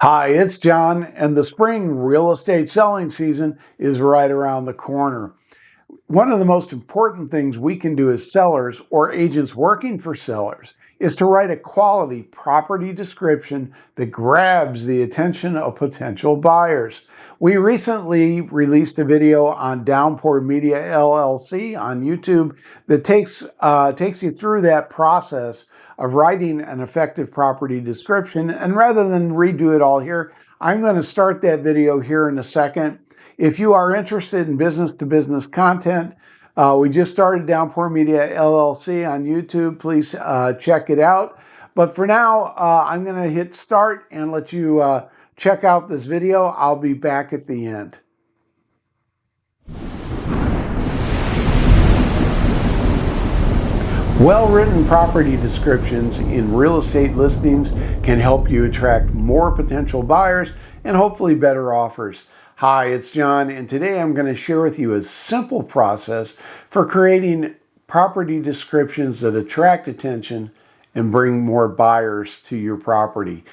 Hi, it's John, and the spring real estate selling season is right around the corner. One of the most important things we can do as sellers or agents working for sellers is to write a quality property description that grabs the attention of potential buyers. We recently released a video on Downpour Media LLC on YouTube that takes you through that process of writing an effective property description. And rather than redo it all here, I'm going to start that video here in a second. If you are interested in business-to-business content, we just started Downpour Media LLC on YouTube. Please check it out. But for now, I'm going to hit start and let you check out this video. I'll be back at the end. Well-written property descriptions in real estate listings can help you attract more potential buyers and hopefully better offers. Hi, it's John, and today I'm going to share with you a simple process for creating property descriptions that attract attention and bring more buyers to your property.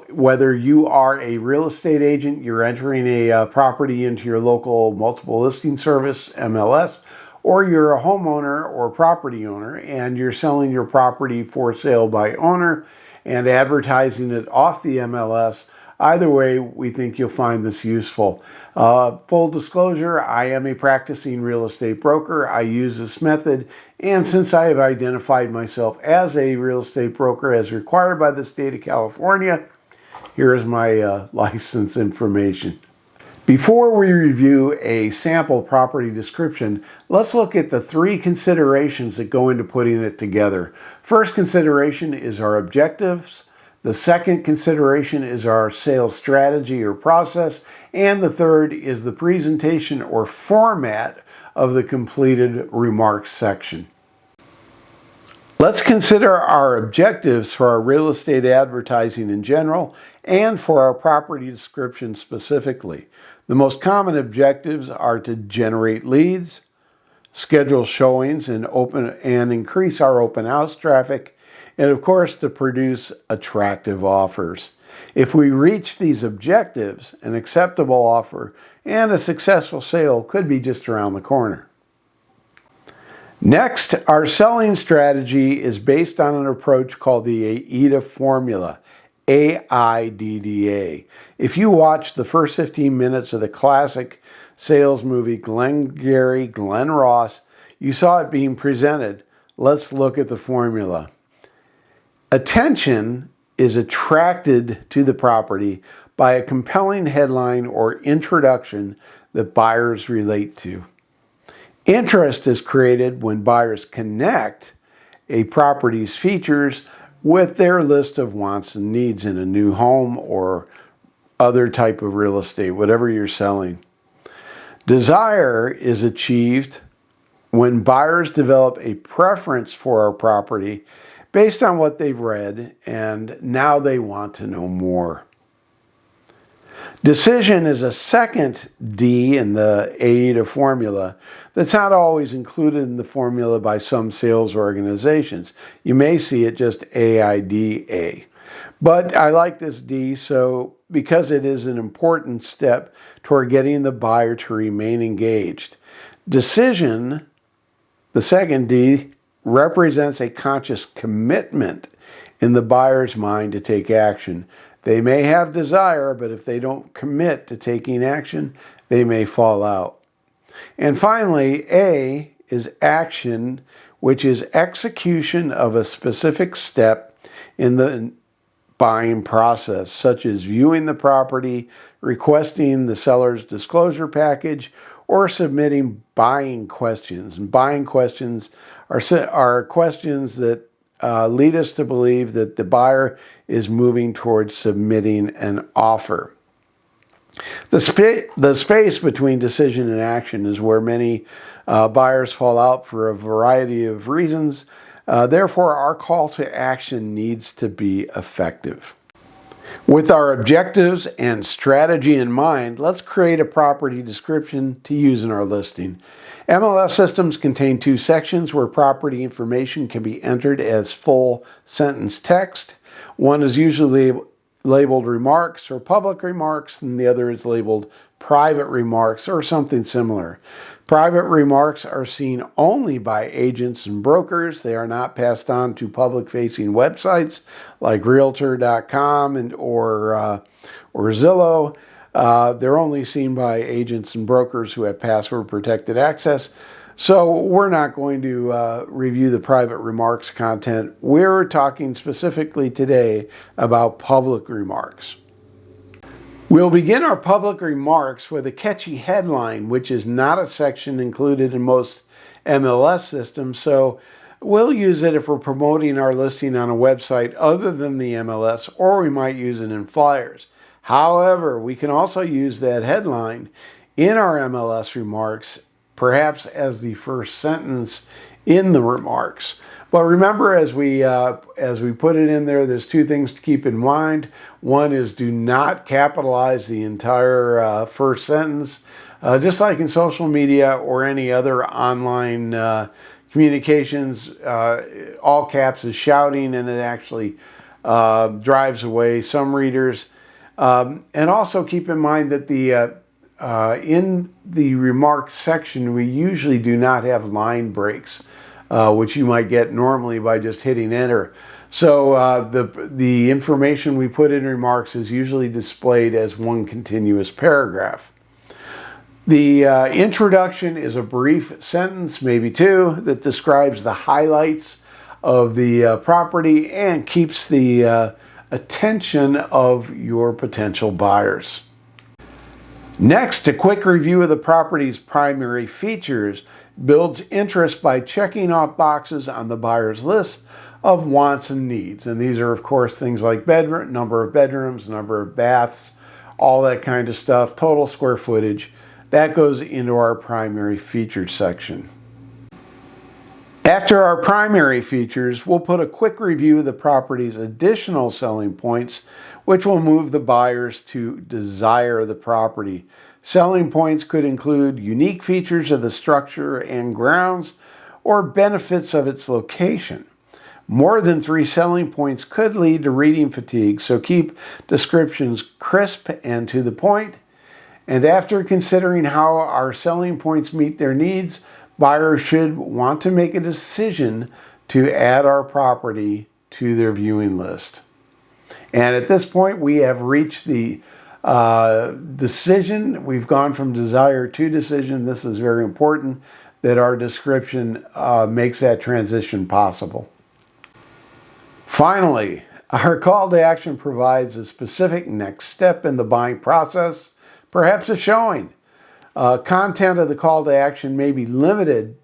Whether you are a real estate agent, you're entering a property into your local multiple listing service, MLS, or you're a homeowner or property owner and you're selling your property for sale by owner and advertising it off the MLS, either way, we think you'll find this useful. Full disclosure, I am a practicing real estate broker. I use this method, and since I have identified myself as a real estate broker as required by the state of California, here is my license information. Before we review a sample property description, let's look at the three considerations that go into putting it together. First consideration is our objectives. The second consideration is our sales strategy or process. And the third is the presentation or format of the completed remarks section. Let's consider our objectives for our real estate advertising in general and for our property description specifically. The most common objectives are to generate leads, schedule showings, and increase our open house traffic, and of course to produce attractive offers. If we reach these objectives, an acceptable offer and a successful sale could be just around the corner. Next, our selling strategy is based on an approach called the AIDA formula. AIDDA. If you watch the first 15 minutes of the classic sales movie Glengarry Glen Ross, you saw it being presented. Let's look at the formula. Attention is attracted to the property by a compelling headline or introduction that buyers relate to. Interest is created when buyers connect a property's features with their list of wants and needs in a new home or other type of real estate, whatever you're selling. Desire is achieved when buyers develop a preference for our property based on what they've read and now they want to know more. Decision is a second D in the AIDA formula that's not always included in the formula by some sales organizations. You may see it just AIDA. But I like this D because it is an important step toward getting the buyer to remain engaged. Decision, the second D, represents a conscious commitment in the buyer's mind to take action. They may have desire, but if they don't commit to taking action, they may fall out. And finally, A is action, which is execution of a specific step in the buying process, such as viewing the property, requesting the seller's disclosure package, or submitting buying questions. And buying questions are questions that lead us to believe that the buyer is moving towards submitting an offer. The space between decision and action is where many buyers fall out for a variety of reasons. Therefore, our call to action needs to be effective. With our objectives and strategy in mind, let's create a property description to use in our listing. MLS systems contain two sections where property information can be entered as full sentence text. One is usually labeled remarks or public remarks, and the other is labeled private remarks or something similar. Private remarks are seen only by agents and brokers. They are not passed on to public-facing websites like Realtor.com or Zillow. They're only seen by agents and brokers who have password-protected access. So we're not going to review the private remarks content. We're talking specifically today about public remarks. We'll begin our public remarks with a catchy headline, which is not a section included in most MLS systems. So we'll use it if we're promoting our listing on a website other than the MLS, or we might use it in flyers. However, we can also use that headline in our MLS remarks, perhaps as the first sentence in the remarks. But remember, as we put it in there, there's two things to keep in mind. One is do not capitalize the entire first sentence. Just like in social media or any other online communications, all caps is shouting, and it actually drives away some readers. And also keep in mind that in the remarks section, we usually do not have line breaks, which you might get normally by just hitting enter. So the information we put in remarks is usually displayed as one continuous paragraph. The introduction is a brief sentence, maybe two, that describes the highlights of the property and keeps the attention of your potential buyers. Next, a quick review of the property's primary features builds interest by checking off boxes on the buyer's list of wants and needs. And these are, of course, things like number of bedrooms, number of baths, all that kind of stuff, total square footage. That goes into our primary features section. After our primary features, we'll put a quick review of the property's additional selling points, which will move the buyers to desire the property. Selling points could include unique features of the structure and grounds or benefits of its location. More than 3 selling points could lead to reading fatigue, so keep descriptions crisp and to the point. And after considering how our selling points meet their needs, buyers should want to make a decision to add our property to their viewing list. And at this point, we have reached the decision. We've gone from desire to decision. This is very important that our description makes that transition possible. Finally, our call to action provides a specific next step in the buying process, perhaps a showing. Content of the call to action may be limited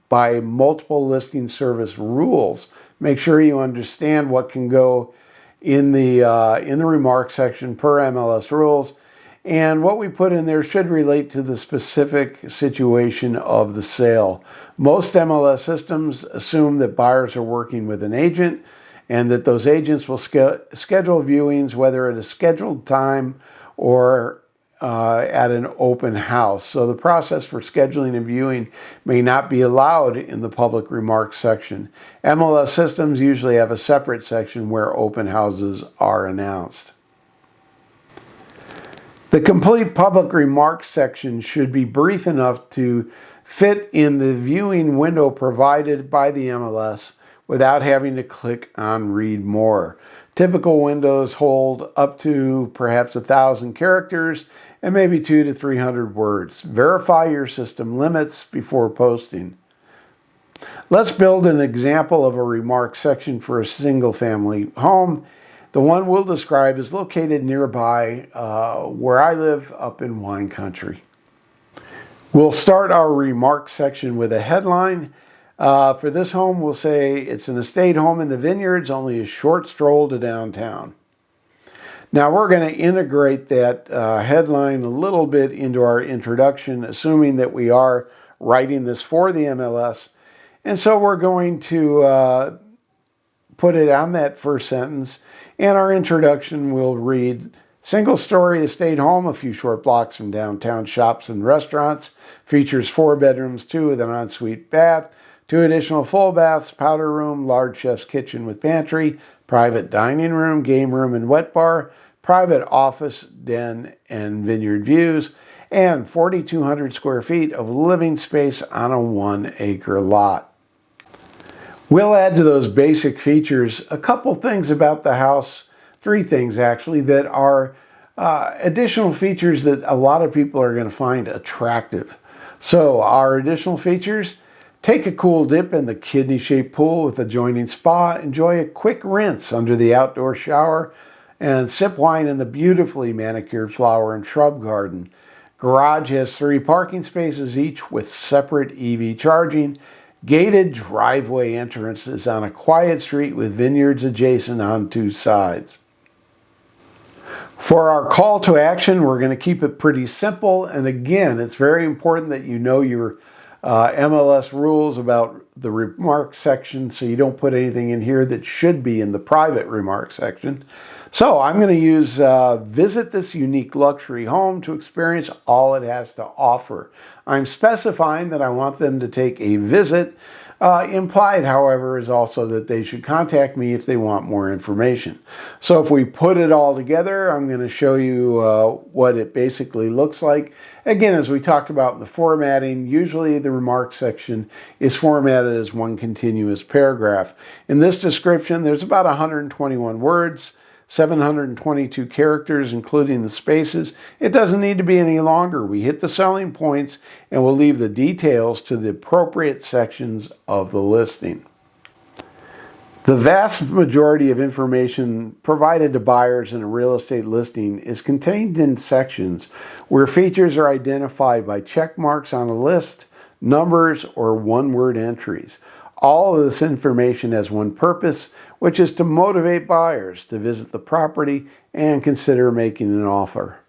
by multiple listing service rules. Make sure you understand what can go in the remarks section per MLS rules, and what we put in there should relate to the specific situation of the sale. Most MLS systems assume that buyers are working with an agent and that those agents will schedule viewings, whether at a scheduled time or at an open house. So the process for scheduling and viewing may not be allowed in the public remarks section. MLS systems usually have a separate section where open houses are announced. The complete public remarks section should be brief enough to fit in the viewing window provided by the MLS without having to click on read more. Typical windows hold up to perhaps 1,000 characters and maybe 200 to 300 words. Verify your system limits before posting. Let's build an example of a remarks section for a single-family home. The one we'll describe is located nearby where I live up in wine country. We'll start our remarks section with a headline. For this home, we'll say it's an estate home in the vineyards, only a short stroll to downtown. Now we're going to integrate that headline a little bit into our introduction, assuming that we are writing this for the MLS. And so we're going to put it on that first sentence, and our introduction will read, single-story estate home, a few short blocks from downtown shops and restaurants, features 4 bedrooms, 2 with an ensuite bath, 2 additional full baths, powder room, large chef's kitchen with pantry, private dining room, game room and wet bar, private office, den, and vineyard views, and 4,200 square feet of living space on a 1-acre lot. We'll add to those basic features a couple things about the house, 3 things actually, that are additional features that a lot of people are going to find attractive. So our additional features: take a cool dip in the kidney-shaped pool with adjoining spa, enjoy a quick rinse under the outdoor shower, and sip wine in the beautifully manicured flower and shrub garden. Garage has 3 parking spaces each with separate EV charging. Gated driveway entrances on a quiet street with vineyards adjacent on 2 sides. For our call to action, we're going to keep it pretty simple. And again, it's very important that you know your MLS rules about the remarks section, so you don't put anything in here that should be in the private remarks section. So I'm going to use visit this unique luxury home to experience all it has to offer. I'm specifying that I want them to take a visit. Implied, however, is also that they should contact me if they want more information. So if we put it all together, I'm going to show you what it basically looks like. Again, as we talked about in the formatting, usually the remarks section is formatted as one continuous paragraph. In this description, there's about 121 words, 722 characters, including the spaces. It doesn't need to be any longer. We hit the selling points and we'll leave the details to the appropriate sections of the listing. The vast majority of information provided to buyers in a real estate listing is contained in sections where features are identified by check marks on a list, numbers, or one-word entries. All of this information has one purpose, which is to motivate buyers to visit the property and consider making an offer.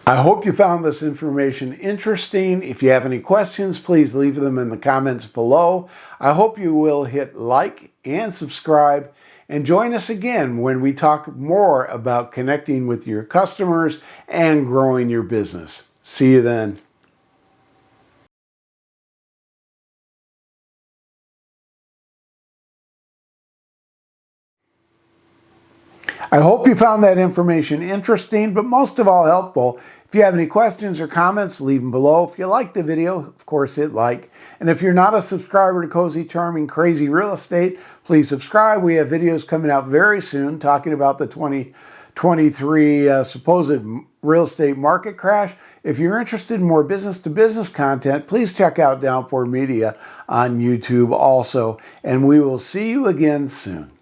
I hope you found this information interesting. If you have any questions, please leave them in the comments below. I hope you will hit like and subscribe and join us again when we talk more about connecting with your customers and growing your business. See you then. I hope you found that information interesting, but most of all helpful. If you have any questions or comments, leave them below. If you liked the video, of course, hit like. And if you're not a subscriber to Cozy Charming Crazy Real Estate, please subscribe. We have videos coming out very soon talking about the 2023 supposed real estate market crash. If you're interested in more business-to-business content, please check out Downpour Media on YouTube also. And we will see you again soon.